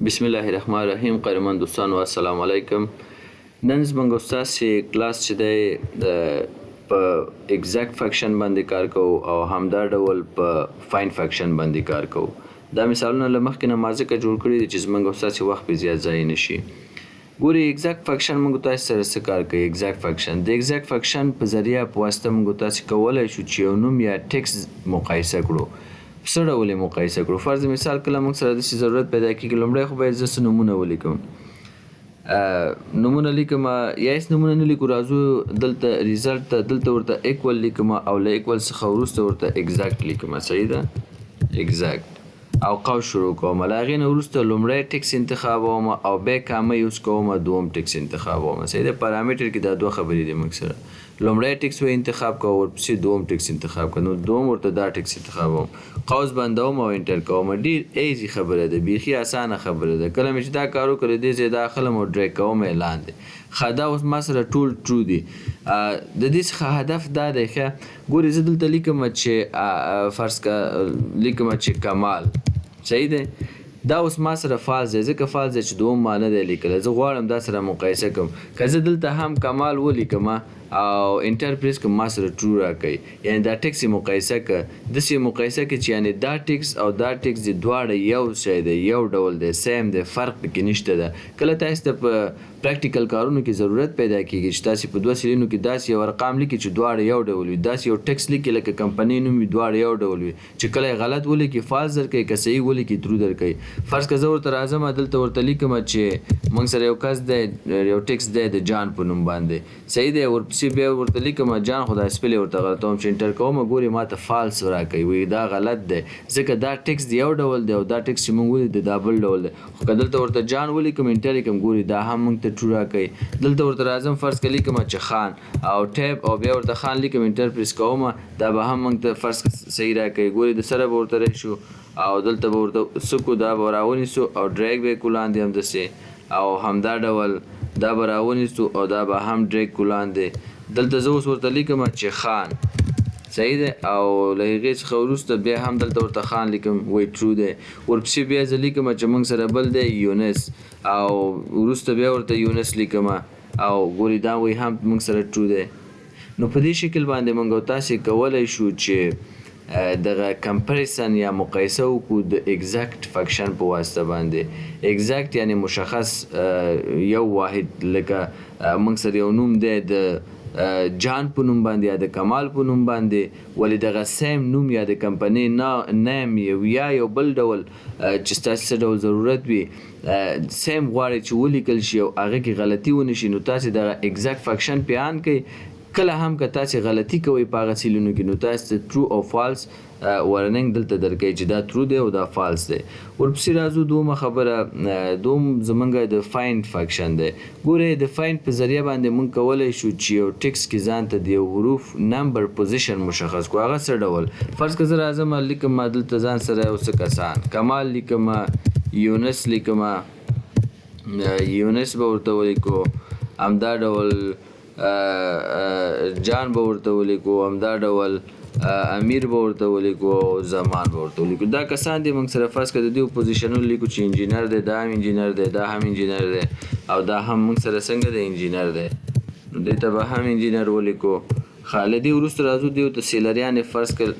بسم الله الرحمن الرحیم. قدرمن دوستانو السلام علیکم. نن زموږ استاد چې کلاس چې دی په ایگزیکټ فنکشن باندې کار کوو او همدا ډول په فاین فنکشن باندې کار کوو. دا مثالونه له مخکې نه ما ځکه جوړ کړي دي چې زموږ استاد چې وخت پې زیات ضایع نه شي. ګورې ایگزیکټ فنکشن موږ تاسو سره څه کار کوي. ایگزیکټ فنکشن د ایگزیکټ فنکشن په ذریعه په واسطه موږ تاسو کولی شو چې یو نوم یا ټیکس مقایسه کړو. څه ډول یې مقایسه کړو؟ فرض مثال کله موږ سره داسې ضرورت پیدا کېږي، لومړی خو باید زه څه نومونه ولیکم. نومونه لیکم یا هېڅ نومونه نه لیکو، راځو دلته ریزلټ ته دلته ورته ایکول لیکم او له ایکول څخه وروسته ورته ایګزیکټ لیکم. صحیح ده؟ ایګزیکټ او قوس شروع کوم. له هغې نه وروسته لومړی ټیکس انتخابوم او بیا کامه یوز کوم، دوم ټیکس انتخابوم. صحیح ده؟ پارامتر کې دا دوه خبرې دي موږ سره. لومړی ټیکس و انتخاب کوم، ورپسې دوم ټیکس انتخاب کوم، نو دوم ورته دا ټیکس انتخابوم، قوس بندوم او انټر کوم. ډېر ایزي خبره ده، بیخي اسانه خبره ده. کله مې چې دا کار وکړی دې ځای دا اخلم او ډریګ کوم یې لاندې. ښه دا اوس ما سره ټول ټرو دي. د دې څخه هدف دا دی، ښه ګورې زه دلته لیکم چې فرض که لیکم چې کمال. صحیح دی؟ دا اوس ما سره فالس دی، ځکه فالس دی چې دوم ما نه دی لیکلی. زه غواړم دا سره مقایسه کوم. که زه دلته هم کمال ولیکم او انټر پریس کوم، ما سره ټرو راکوي، یعنې دا ټیکس یې مقایسه کړه. داسې یې مقایسه کړه چې یعنې دا ټیکس او دا ټیکس دي دواړه یو شی دی، یو ډول دی، سیم دی، فرق پکې نشته ده. کله تاسو ته په پریکټیکل کارونو کې ضرورت پیدا کېږي چې تاسې په دوه سیلینو کې داسې یو ارقام لیکي چې دواړه یو ډول وي، داسې یو ټیکس لیکي لکه کمپنۍ نوم وي، دواړه یو ډول وي، چې کله یې غلط ولیکي فالس درکوي، که صحیح ولیکي ترو درکوي. فرض که زه ورته راځم دلته ورته لیکم چې موږ سره یو کس دی، یو ټیکس دی د جان په نوم باندې. صحیح دی؟ ورپسې بیا ورته لیکم جان، خو دا سپل یې ورته غلطوم چې انټر کوم، ګورې ما ته فالس راکوي، وایي دا غلط دی، ځکه دا ټیکس دی یو ډول دی او دا ټیکس چې موږ ولیدو دا بل ډول دی. خو که دلته ورته جان ولیکم انټر یې کړم، ګورې دا هم موږ ته ټرو راکوي. دلته ورته راځم فرض که لیکم چې خان او ټیپ او بیا ورته خان لیکم انټر پریس کوم، دا به هم موږ ته فرض صحیح راکوي. ګورې د سره به ورته راشو او دلته به ورته سکو، دا به راونیسو او ډریګ به یې کړو لاندې همداسې، او همدا ډول دا به راونیسو او دا به هم ډریګ کړو لاندې. دلته زه اوس ورته لیکم چې خان. صحیح دی؟ او له هغې څخه وروسته بیا هم دلته ورته خان لیکم، وایي ټرو دی. ورپسې بیا زه لیکم چې موږ سره بل دی یونس، او وروسته بیا ورته یونس لیکم او ګورې دا وایي هم موږ سره ټرو دی. نو په دې شکل باندې موږ او تاسې کولی شو چې دغه کمپریسن یا مقایسه وکړو د ایگزیکټ فنکشن په واسطه باندې. ایگزیکټ یعنی مشخص یو واحد، لکه موږ سره یو نوم دی د جان په نوم باندې یا د کمال په نوم باندې، ولې دغه سیم نوم یا د کمپنۍ نیم یا یو بل ډول چې ستاسې څه ډول ضرورت وي سیم غواړئ چې ولیکل شي او هغه کې غلطي ونه شي، نو تاسې دغه ایگزیکټ فنکشن پې آن کوئ. کله هم که تاسې غلطي کوئ په هغه سیلونو کې، نو تاسې ته ټرو او فالس وارننګ دلته درکوي چې دا ټرو دی او دا فالس دی. ورپسې راځو دومه خبره، دوم زموږ د فایند فنکشن دی. ګورئ د فایند په ذریعه باندې موږ کولی شو چې یو ټیکس کې ځان ته د یو حروف نمبر پوزیشن مشخص کړو. هغه څه ډول؟ فرض که زه راځم لیکم دلته ځان سره یو څه کسان، کمال لیکم، یونس لیکم، یونس به ورته ولیکو، همدا ډول جان به ورته ولیکو، همدا ډول امیر به ورته ولیکو او زمان به ورته ولیکو. دا کسان دي موږ سره فرض کړه د دې پوزیشنونه لیکو چې انجینر دی، دا هم انجینر دی، دا هم انجینر دی او دا هم موږ سره څنګه دی انجینر دی، نو دې ته به هم انجینر ولیکو. ښه له دې وروسته راځو دې ته سیلریانې فرض کړه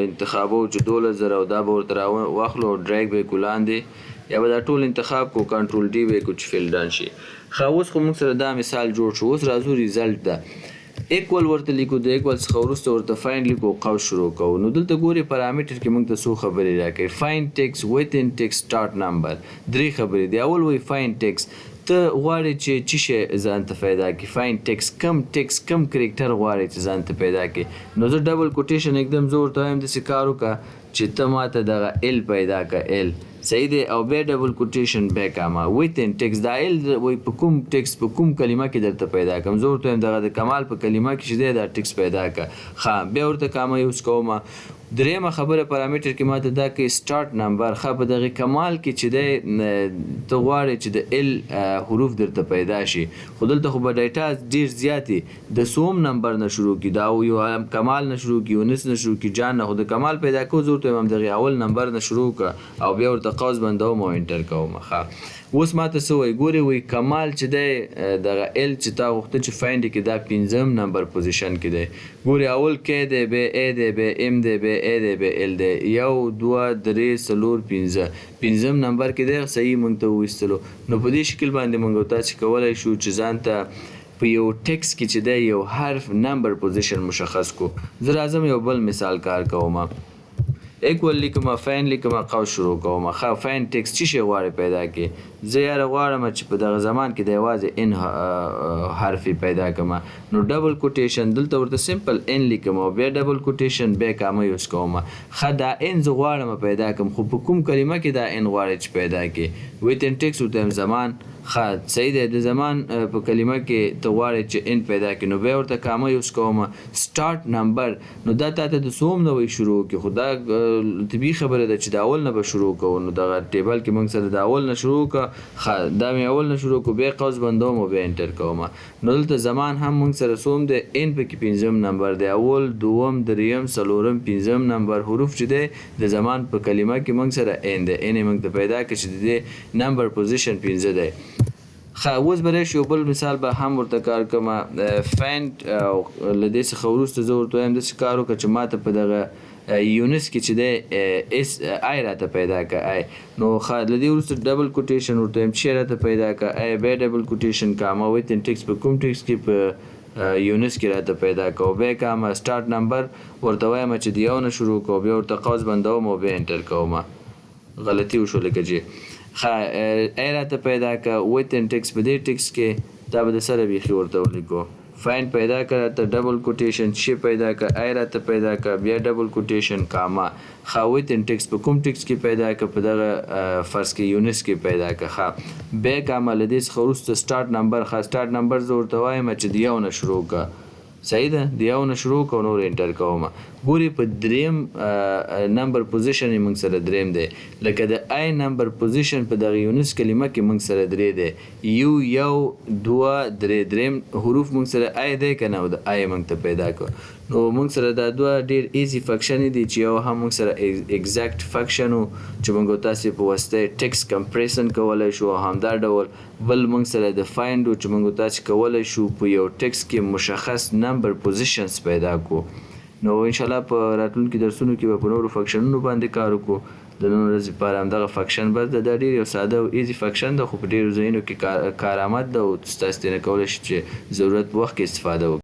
انتخابو چې 12,000 او دا به ورته راواخلو او ډریګ به یې کړو لاندې، یا به دا ټول انتخاب کو، کنټرول ډي به یې کړو چې فیل ډن شي. ښه اوس خو موږ سره دا مثال جوړ شو. اوس راځو ریزلټ ده. ایکول ورته لیکو، د ایکول څخه وروسته ورته فایند لیکو، قوس شروع کوو. نو دلته ګورې پارامتر کې موږ ته څو خبرې راکوي. فایند ټیکس، ویتن ټیکس، سټارټ نمبر، درې خبرې دي. اول وایي فایند ټیکس، ته غواړې چې څه شی ځان ته پیدا کړي. فایند ټیکس کم کرکټر غواړې چې ځان ته پیدا کړي. نو زه ډبل کوټیشن एकदम زه ورته وایم داسې کار وکړه چې ته ما ته دغه ال پیدا کړه، ال. صحیح دی؟ او بیا ډبل کوټیشن بیا کامه، ویتن ټیکس، دا ال وایي په کوم ټیکس په کوم کلمه کې درته پیدا کړم. زه ورته وایم دغه د کمال په کلمه کې چې دی دا ټیکس پیدا کړه. ښه بیا ورته کامه یوز کوم. درېیمه خبره پارامتر کې ماته دا کوي سټارټ نمبر. ښه په دغه کمال کې چې دی ته غواړې چې د ال حروف درته پیدا شي، خو دلته خو به ډیټا ډېر زیاتې د څوم نمبر نه شروع کړي، دا یو کمال نه شروع کړي، یونس نه شروع کړي، جان نه. خو د کمال پیدا کوو زه ورته وایم دغې اول نمبر نه شروع کړه او بیا ورته قوس بندوم او انټر کوم. ښه اوس ماته څه وایي ګورې وایي کمال چې دی دغه ال چې تا غوښته چې فایند یې کړي دا 5م نمبر پوزیشن کې دی. ګورې اول کې دی بیا ای دی بیا ام دی بیا ای دی بیا ال دی، 1 2 3 4 5 5م نمبر کې دی صحیح موږ ته وویستلو. نو په دې شکل باندې موږ تاسې کولی شو چې ځان ته په یو ټکس کې چې دی یو حرف نمبر پوزیشن مشخص کو. زه راځم یو بل مثال کار کوم. ایکول لیکم، فاین لیکم، قوس شروع کوم. ښه فاین ټکس څه شی غواړې پیدا کړې؟ زه یاره غواړم چې په دغه زمان کې د یوازې ان حرف پیدا کړم. نو ډبل کوټیشن دلته ورته سمپل ان لیکم او بیا ډبل کوټیشن بیا کامه یوز کوم. ښه دا ان زه غواړم پیدا کړم، خو په کوم کلمه کې دا ان غواړې چې پیدا کړې؟ ویتن ټکس ورته یم زمان. ښه صحیح دی، د زمان په کلمه کې ته غواړې چې ان پیدا کړې، نو بیا ورته کامه یوز کوم. سټارټ نمبر نو دا تا ته د څوم نه وایي شروع کړي، خو دا طبیعي خبره ده چې د اول نه به شروع کوو. نو دغه ټیبل کې موږ سره د اول نه شروع کړه. ښه دا مې اول نه شروع کړو، بیا قوس بندوم او بیا انټر کوم. نو دلته زمان هم موږ سره څوم دی؟ ان پکې 5م نمبر دی، اول دوم درېیم څلورم 5م نمبر حروف چې دی د زمان په کلمه کې موږ سره ان دی. ان یې موږ ته پیدا کړه چې د دې نمبر پوزیشن 5 دی. ښه اوس به راشي یو بل مثال به هم ورته کار کوم. فاینډ له دې څخه وروسته زه ورته وایم داسې کار وکړه چې ماته په دغه یونس کې چې دی اس آی راته پیدا کړه آی. نو ښه له دې وروسته ډبل کوټیشن ورته وایم چې راته پیدا کړه آی بیا ډبل کوټیشن کامه ویتن ټکس په کوم ټکس کې په یونس کې راته پیدا کړه بیا کامه سټارټ نمبر ورته وایم چې د یو نه شروع کوو بیا ورته قوس بندوم او بیا انټر کوم. غلطي وشو لکه چې ښه ای راته پیدا کړه ویتن ټکس په دې ټکس کې دا به د سره بیخي ورته ولیکو. فاین پیدا کړه راته ډبل کوټیشن شي پیدا کړه ای راته پیدا کړه بیا ډبل کوټیشن کاما. ښه ویتن ټکس په کوم ټکس کې پیدا کړه؟ په دغه فرض کې یونس کې پیدا کړه. ښه بیا کاما له دې څخه وروسته سټارټ نمبر. ښه سټارټ نمبر زه ورته وایم چې د یو نه شروع کړه. صحیح ده، د یو نه شروع کړه نور انټر کوم. ګورې په درېیم نمبر پوزیشن یې موږ سره درېیم دی، لکه د آی نمبر پوزیشن په دغه یونس کلمه کې موږ سره 3 دی. یو 2 3 درېیم حروف موږ سره آی دی که نه، او د آی موږ ته پیدا کړو. نو موږ سره دا دوه ډېر ایزي فکشن دي چې یو هم موږ سره ایگزیکټ فکشن و چې موږ تاسې په واسطه ټکس کمپریسن کولی شو، همدا ډول بل موږ سره د فایند و چې موږ تاسې کولی شو په یو ټکس کې مشخص نمبر پوزیشنز پیدا کړو. نو انشاءالله په راتلونکي درسونو کې به په نورو فکشنونو باندې کار وکړو. د نن ورځې لپاره همدغه فکشن بس ده. دا ډېر یو ساده او ایزي فکشن ده، خو په ډېرو ځایونو کې کارآمد ده او تاسې ترې نه کولی شئ چې ضرورت په وخت کې استفاده وکړئ.